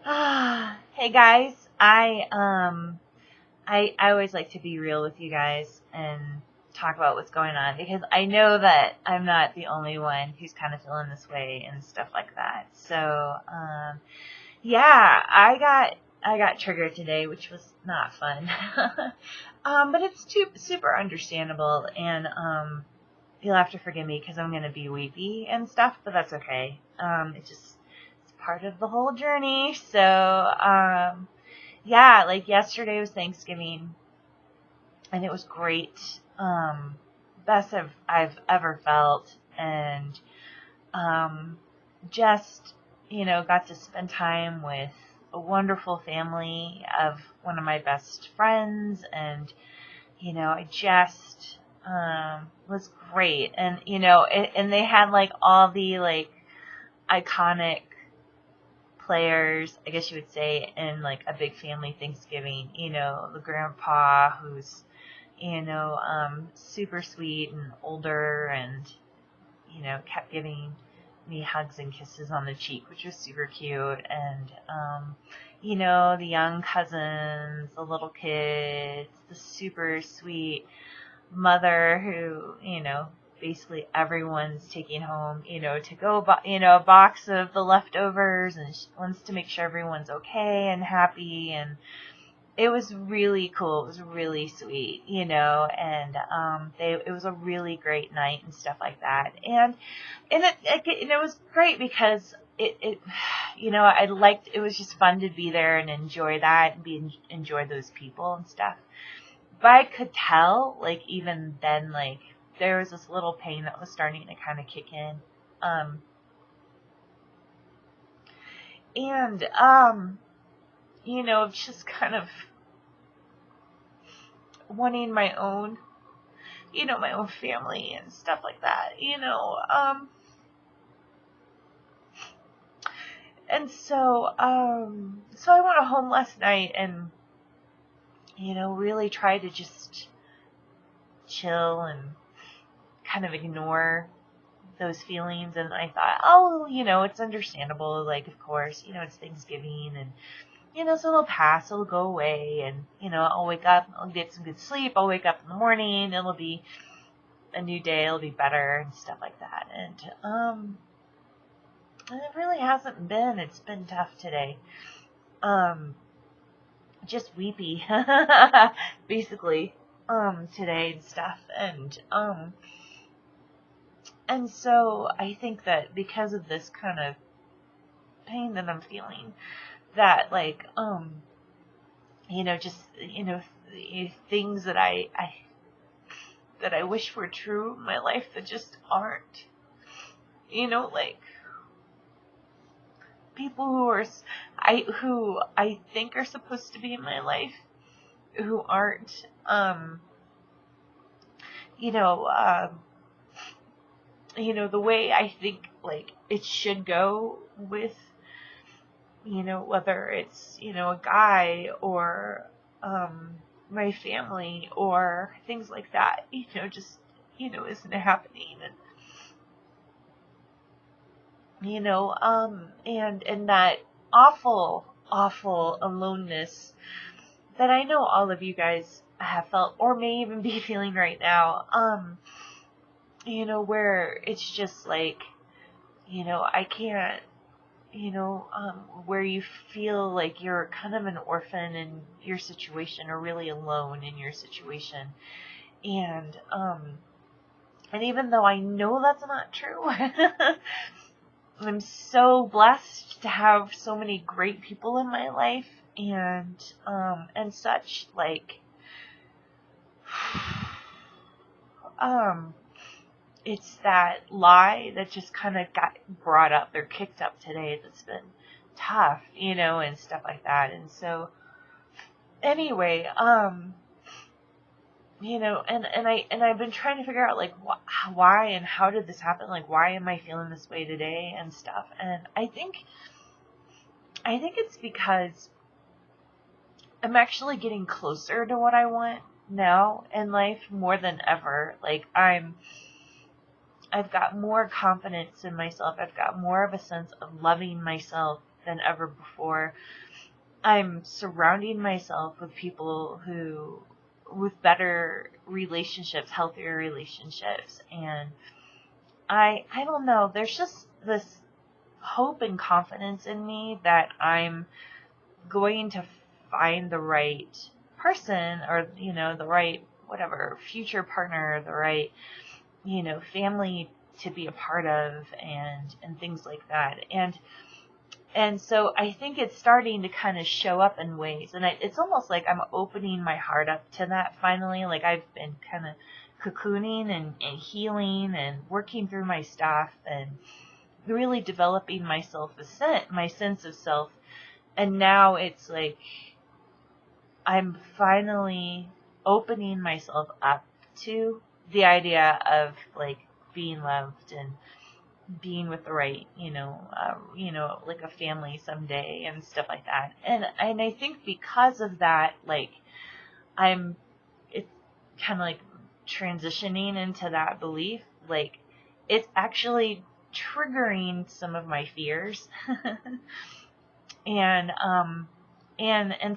Hey guys, I always like to be real with you guys and talk about what's going on because I know that I'm not the only one who's kind of feeling this way and stuff like that. So, yeah, I got triggered today, which was not fun. But it's super understandable, and you'll have to forgive me because I'm gonna be weepy and stuff, but that's okay. It's part of the whole journey. So, yeah, like yesterday was Thanksgiving, and it was great. Best I've ever felt, and um, just got to spend time with a wonderful family of one of my best friends, and I just was great, and and they had like all the like iconic players, I guess you would say, in like a big family Thanksgiving. The grandpa who's, super sweet and older, and, kept giving me hugs and kisses on the cheek, which was super cute. And, the young cousins, the little kids, the super sweet mother who, basically everyone's taking home, to go, a box of the leftovers, and she wants to make sure everyone's okay and happy. And it was really cool. It was really sweet, and it was a really great night and stuff like that. And it was great because it I liked, it was just fun to be there and enjoy that and enjoy those people and stuff. But I could tell, like, even then, like, there was this little pain that was starting to kind of kick in. And, just kind of wanting my own, my own family and stuff like that, And so I went home last night and, really tried to just chill and kind of ignore those feelings. And I thought, oh, it's understandable. Like, of course, it's Thanksgiving, and, so it'll pass, it'll go away. And, I'll wake up, I'll get some good sleep. I'll wake up in the morning. It'll be a new day. It'll be better and stuff like that. And it really hasn't been. It's been tough today. Just weepy, basically, today and stuff. And so I think that because of this kind of pain that I'm feeling, that like, just, things that I wish were true in my life that just aren't, like people who I think are supposed to be in my life, who aren't, the way I think like it should go with, whether it's, a guy or, my family or things like that, just, isn't happening. And that awful aloneness that I know all of you guys have felt or may even be feeling right now, where it's just like, I can't, where you feel like you're kind of an orphan in your situation or really alone in your situation. And even though I know that's not true, I'm so blessed to have so many great people in my life, and such, like, it's that lie that just kind of got brought up or kicked up today that's been tough, and stuff like that. And so anyway, and I've been trying to figure out like why and how did this happen? Like, why am I feeling this way today and stuff? And I think it's because I'm actually getting closer to what I want now in life more than ever. Like, I've got more confidence in myself. I've got more of a sense of loving myself than ever before. I'm surrounding myself with people with better relationships, healthier relationships. And I don't know, there's just this hope and confidence in me that I'm going to find the right person, or, the right, whatever, future partner, the right, family to be a part of, and things like that. And so I think it's starting to kind of show up in ways, and it's almost like I'm opening my heart up to that finally. Like I've been kind of cocooning and healing and working through my stuff and really developing my sense of self. And now it's like I'm finally opening myself up to the idea of like being loved and being with the right, like a family someday and stuff like that. And I think because of that, like it's kind of like transitioning into that belief, like it's actually triggering some of my fears and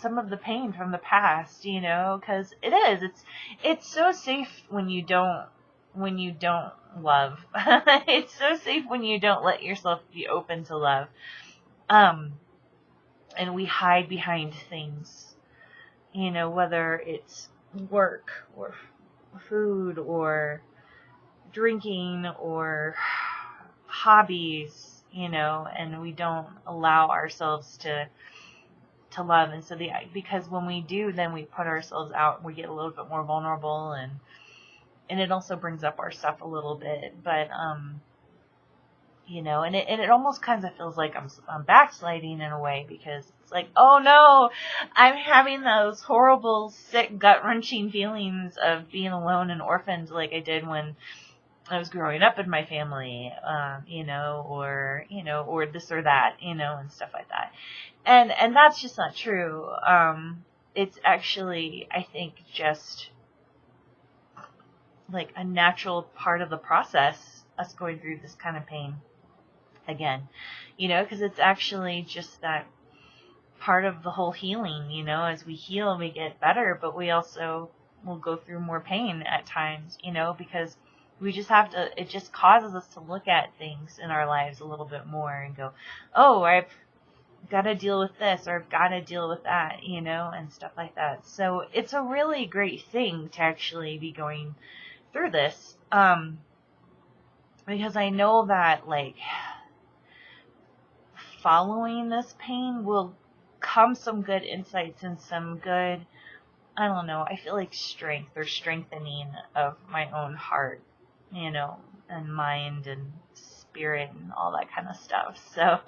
some of the pain from the past, because it's so safe when you don't love. It's so safe when you don't let yourself be open to love. And we hide behind things, whether it's work or food or drinking or hobbies, and we don't allow ourselves to love. And so because when we do, then we put ourselves out and we get a little bit more vulnerable, and it also brings up our stuff a little bit, but, and it almost kind of feels like I'm backsliding in a way, because it's like, oh no, I'm having those horrible, sick, gut-wrenching feelings of being alone and orphaned like I did when I was growing up in my family, or this or that, and stuff like that. And that's just not true. It's actually, I think, just like a natural part of the process, us going through this kind of pain again, because it's actually just that part of the whole healing, as we heal, we get better, but we also will go through more pain at times, because we just have to, it just causes us to look at things in our lives a little bit more and go, oh, I've got to deal with this, or I've got to deal with that, and stuff like that. So it's a really great thing to actually be going through this, because I know that, like, following this pain will come some good insights and some good, I don't know, I feel like strength or strengthening of my own heart, and mind and spirit and all that kind of stuff. So,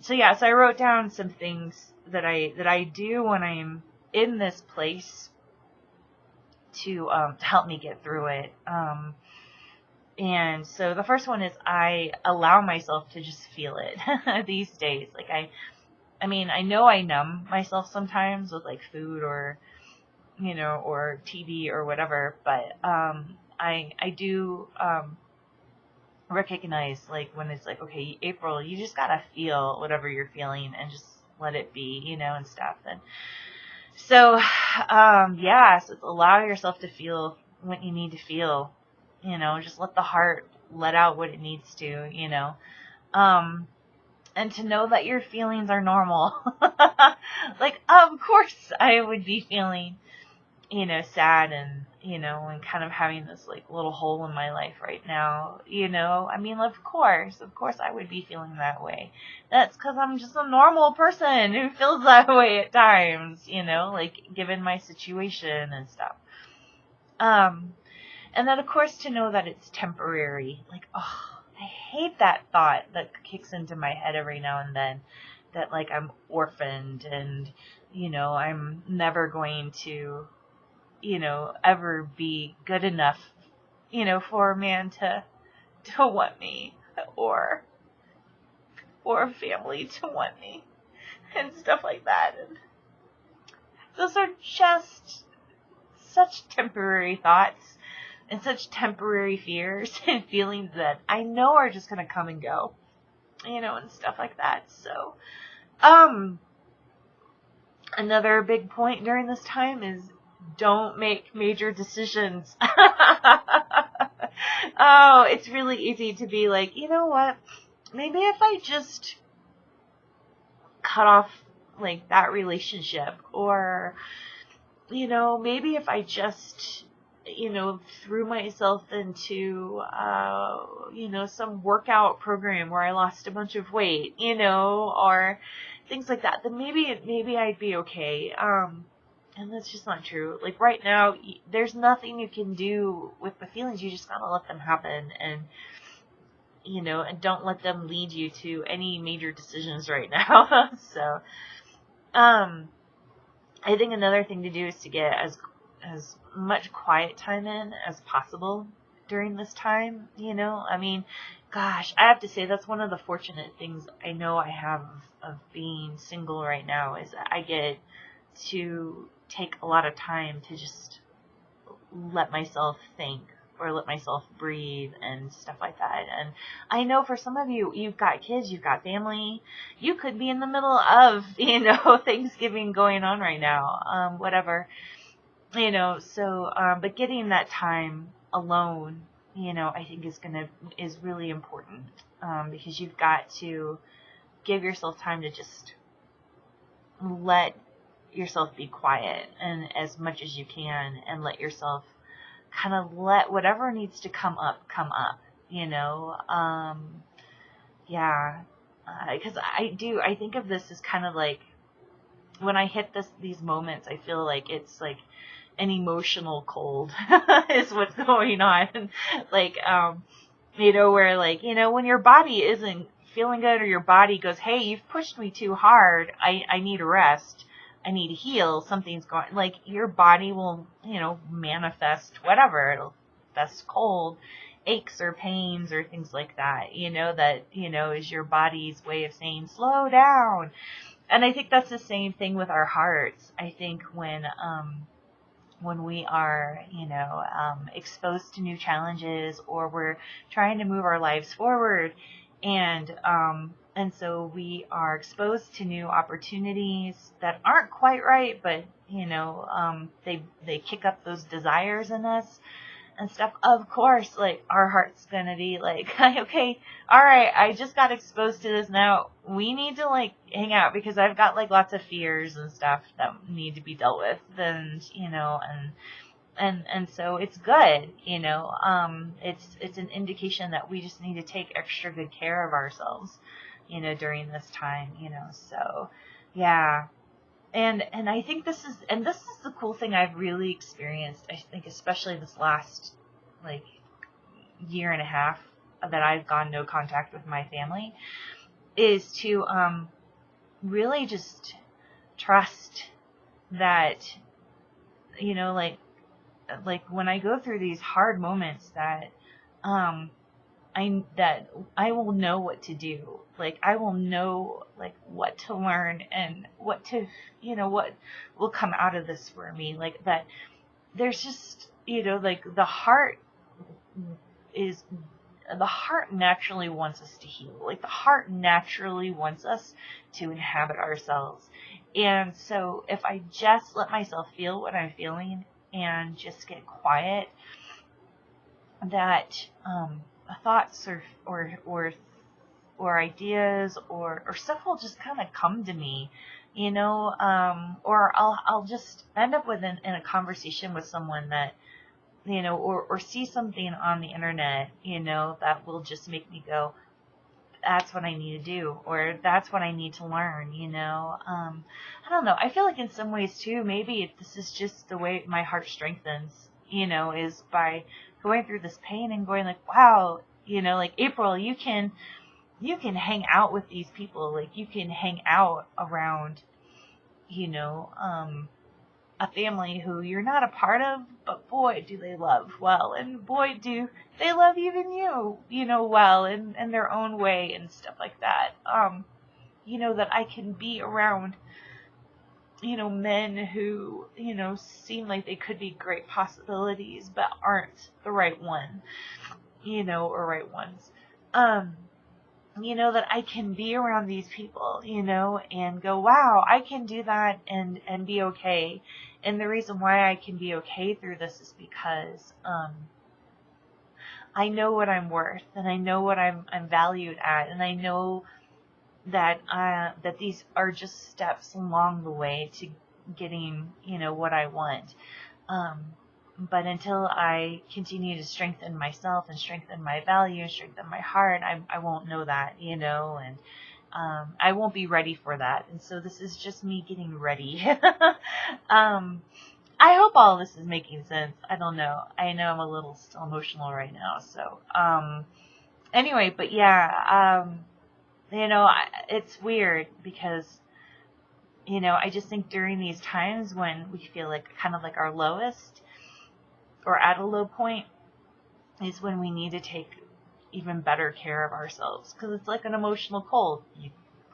so I wrote down some things that I do when I'm in this place to help me get through it. And so the first one is I allow myself to just feel it these days. Like I know I numb myself sometimes with like food or, or TV or whatever, but I do recognize, like, when it's like, okay, April, you just gotta feel whatever you're feeling and just let it be, and stuff. And so, so allow yourself to feel what you need to feel, just let the heart let out what it needs to, and to know that your feelings are normal. Like, of course I would be feeling, sad and, and kind of having this like little hole in my life right now, of course I would be feeling that way. That's because I'm just a normal person who feels that way at times, like given my situation and stuff. And then of course to know that it's temporary. Like, oh, I hate that thought that kicks into my head every now and then, that like I'm orphaned and, I'm never going to, ever be good enough, for a man to want me, or a family to want me, and stuff like that. And those are just such temporary thoughts and such temporary fears and feelings that I know are just going to come and go. and stuff like that. So, another big point during this time is don't make major decisions. Oh, it's really easy to be like, you know what? Maybe if I just cut off like that relationship, or, maybe if I just, threw myself into, some workout program where I lost a bunch of weight, or things like that, then maybe I'd be okay. And that's just not true. Like right now, there's nothing you can do with the feelings. You just gotta let them happen, and and don't let them lead you to any major decisions right now. So, I think another thing to do is to get as much quiet time in as possible during this time. I mean, gosh, I have to say that's one of the fortunate things I know I have of being single right now, is that I get to take a lot of time to just let myself think, or let myself breathe and stuff like that. And I know for some of you, you've got kids, you've got family, you could be in the middle of, Thanksgiving going on right now, whatever, so, but getting that time alone, I think is really important, because you've got to give yourself time to just let yourself be quiet, and as much as you can, and let yourself kind of let whatever needs to come up, yeah, because I think of this as kind of like, when I hit these moments, I feel like it's like an emotional cold is what's going on. Like, where like, when your body isn't feeling good, or your body goes, hey, you've pushed me too hard, I need a rest, I need to heal, something's going, like, your body will, manifest whatever, it'll manifest cold, aches or pains or things like that, that, is your body's way of saying, slow down. And I think that's the same thing with our hearts. I think when we are, exposed to new challenges, or we're trying to move our lives forward, and so we are exposed to new opportunities that aren't quite right, but, they kick up those desires in us and stuff. Of course, like, our heart's gonna be like, okay, all right, I just got exposed to this now. We need to, like, hang out, because I've got, like, lots of fears and stuff that need to be dealt with. And, and so it's good, it's an indication that we just need to take extra good care of ourselves, during this time, so, yeah. And I think this is the cool thing I've really experienced, I think, especially this last, like, year and a half that I've gone no contact with my family, is to, really just trust that, like when I go through these hard moments, that, I will know what to do. Like, I will know, like, what to learn, and what to, what will come out of this for me. Like, that there's just, like, the heart naturally wants us to heal. Like, the heart naturally wants us to inhabit ourselves. And so if I just let myself feel what I'm feeling, and just get quiet, that, thoughts or ideas or stuff will just kind of come to me, or I'll just end up in a conversation with someone that, or see something on the internet, that will just make me go, that's what I need to do, or that's what I need to learn, I don't know. I feel like in some ways too, maybe this is just the way my heart strengthens, is by going through this pain and going like, wow, like, April, you can hang out with these people. Like, you can hang out around, a family who you're not a part of, but boy, do they love well, and boy, do they love even you, well, in their own way and stuff like that. That I can be around, men who, seem like they could be great possibilities, but aren't the right one, or right ones. that I can be around these people, and go, wow, I can do that and be okay. And the reason why I can be okay through this is because, I know what I'm worth, and I know what I'm valued at, and I know that that these are just steps along the way to getting, what I want. But until I continue to strengthen myself and strengthen my value and strengthen my heart, I won't know that, and I won't be ready for that. And so this is just me getting ready. I hope all this is making sense. I don't know. I know I'm a little still emotional right now. So, anyway, but yeah, it's weird because, I just think during these times when we feel like kind of like our lowest or at a low point is when we need to take even better care of ourselves, because it's like an emotional cold. You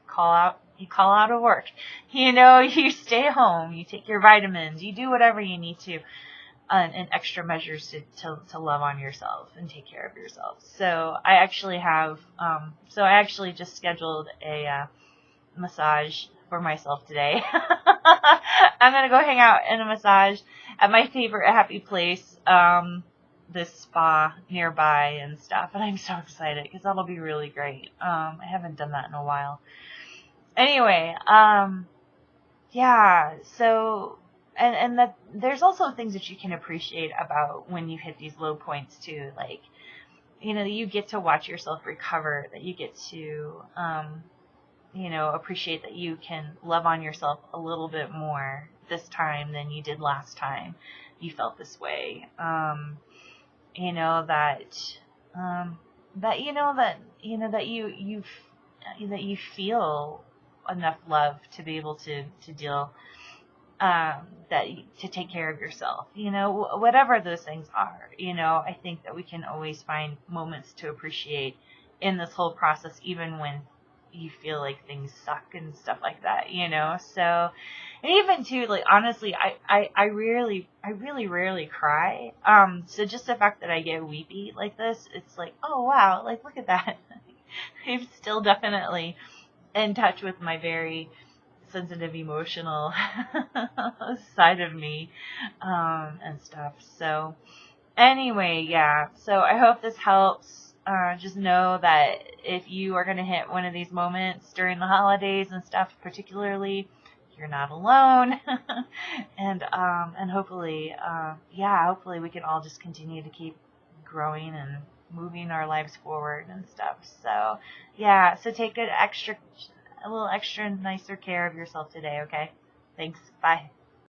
call out of work, you stay home, you take your vitamins, you do whatever you need to, and extra measures to love on yourself and take care of yourself. So I actually just scheduled a massage for myself today. I'm gonna go hang out in a massage at my favorite happy place, this spa nearby and stuff, and I'm so excited because that'll be really great. I haven't done that in a while. Anyway, yeah, so, and that there's also things that you can appreciate about when you hit these low points too, like, that you get to watch yourself recover, that you get to, appreciate that you can love on yourself a little bit more this time than you did last time you felt this way. That you feel enough love to be able to deal, to take care of yourself, whatever those things are. I think that we can always find moments to appreciate in this whole process, even when you feel like things suck and stuff like that, so, and even too, like, honestly, I really rarely cry. So just the fact that I get weepy like this, it's like, oh wow, like, look at that. I'm still definitely in touch with my very sensitive, emotional side of me, and stuff. So anyway, yeah, so I hope this helps. Just know that if you are going to hit one of these moments during the holidays and stuff, particularly, you're not alone. And hopefully, hopefully we can all just continue to keep growing and moving our lives forward and stuff. So yeah, so take a little extra nicer care of yourself today. Okay. Thanks. Bye.